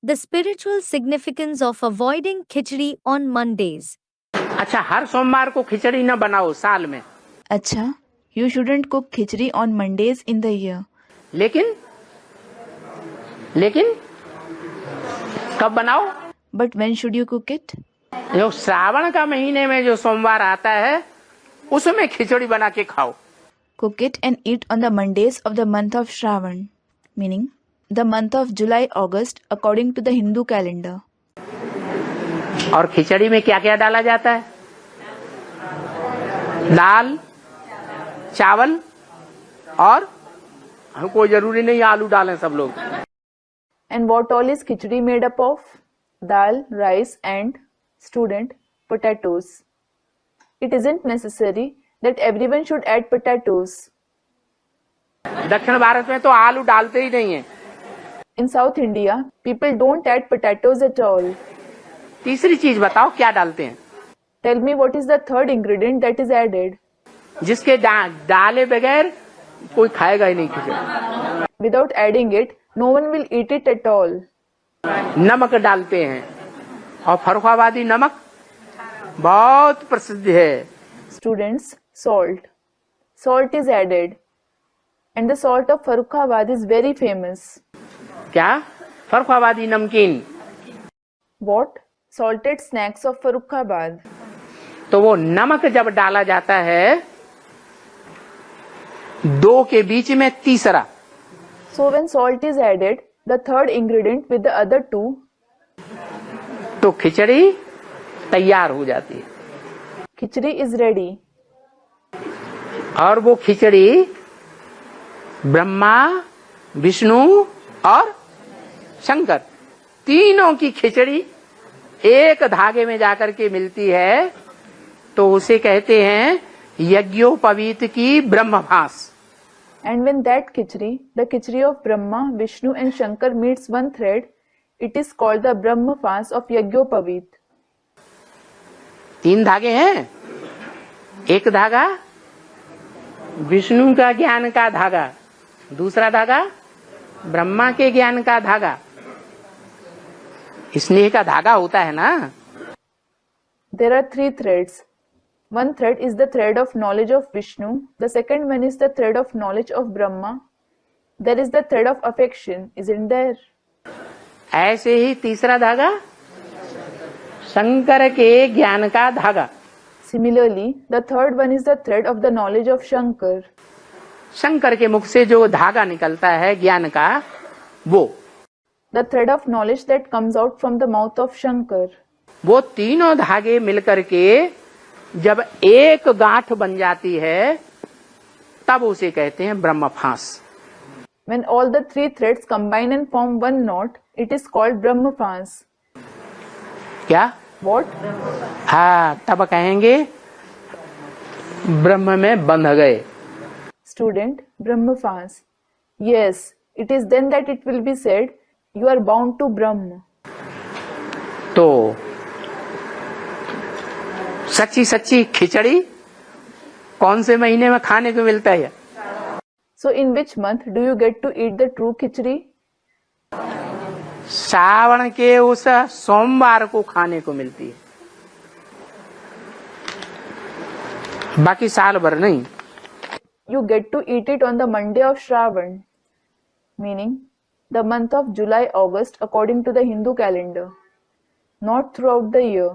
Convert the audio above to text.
The spiritual significance of avoiding khichdi on Mondays. अच्छा, हर सोमवार को खिचड़ी न बनाओ साल में। अच्छा, you shouldn't cook khichdi on Mondays in the year. लेकिन कब बनाओ? But when should you cook it? जो श्रावण का महीने में जो सोमवार आता है उसमें खिचड़ी बना के खाओ। Cook it and eat on the Mondays of the month of Shravan, meaning the month of July-August according to the Hindu calendar. और खिचड़ी में क्या क्या डाला जाता है? दाल, चावल और हमको जरूरी नहीं आलू डालें सब लोग। And what all is khichdi made up of? Dal, rice and, student, potatoes. It isn't necessary that everyone should add potatoes. दक्षिण भारत में तो आलू डालते ही नहीं है। In South India, people don't add potatoes at all. तीसरी चीज बताओ क्या डालते हैं? Tell me what is the third ingredient that is added? जिसके डाले बगैर कोई खाएगा ही नहीं खिचड़ी। Without adding it, no one will eat it at all. नमक डालते हैं और फर्रुखाबादी नमक बहुत प्रसिद्ध है। Students, salt. Salt is added. And the salt of Farrukhabad is very famous. क्या? फर्रुखाबादी नमकीन। What? Salted snacks of Farrukhabad. तो वो नमक जब डाला जाता है दो के बीच में तीसरा, So when salt is added, the third ingredient with the other two, तो खिचड़ी तैयार हो जाती है। khichdi is ready. और वो खिचड़ी ब्रह्मा, विष्णु और शंकर तीनों की खिचड़ी एक धागे में जाकर के मिलती है, तो उसे कहते हैं यज्ञोपवीत की ब्रह्मभास। And when that khichdi, the khichdi of Brahma, Vishnu and Shankar meets one thread, it is called the Brahma fast of Yajñopavit. तीन धागे हैं। एक धागा विष्णु का ज्ञान का धागा, दूसरा धागा ब्रह्मा के ज्ञान का धागा। स्नेह का धागा होता है ना। There are three threads. One thread is the thread of knowledge of Vishnu. The second one is the thread of knowledge of Brahma. There is the thread of affection, isn't there? ऐसे ही तीसरा धागा शंकर के ज्ञान का धागा। Similarly, the third one is the thread of the knowledge of Shankar. Shankar के मुख से जो धागा निकलता है ज्ञान का, वो The thread of knowledge that comes out from the mouth of Shankar. वो तीनों धागे मिलकर के जब एक गांठ बन जाती है तब उसे कहते हैं ब्रह्मफांस। When all the three threads combine and form one knot, it is called Brahma fast. क्या? What? हाँ, तब कहेंगे ब्रह्म में बंध गए। Student, Brahma fast. Yes, it is then that it will be said, you are bound to Brahma. तो सच्ची सच्ची खिचड़ी कौन से महीने में खाने को मिलता है? So in which month do you get to eat the true khichdi? Shravan के उस सोमवार को खाने को मिलती है, बाकी साल भर नहीं। You get to eat it on the Monday of Shravan, meaning the month of July-August according to the Hindu calendar, not throughout the year.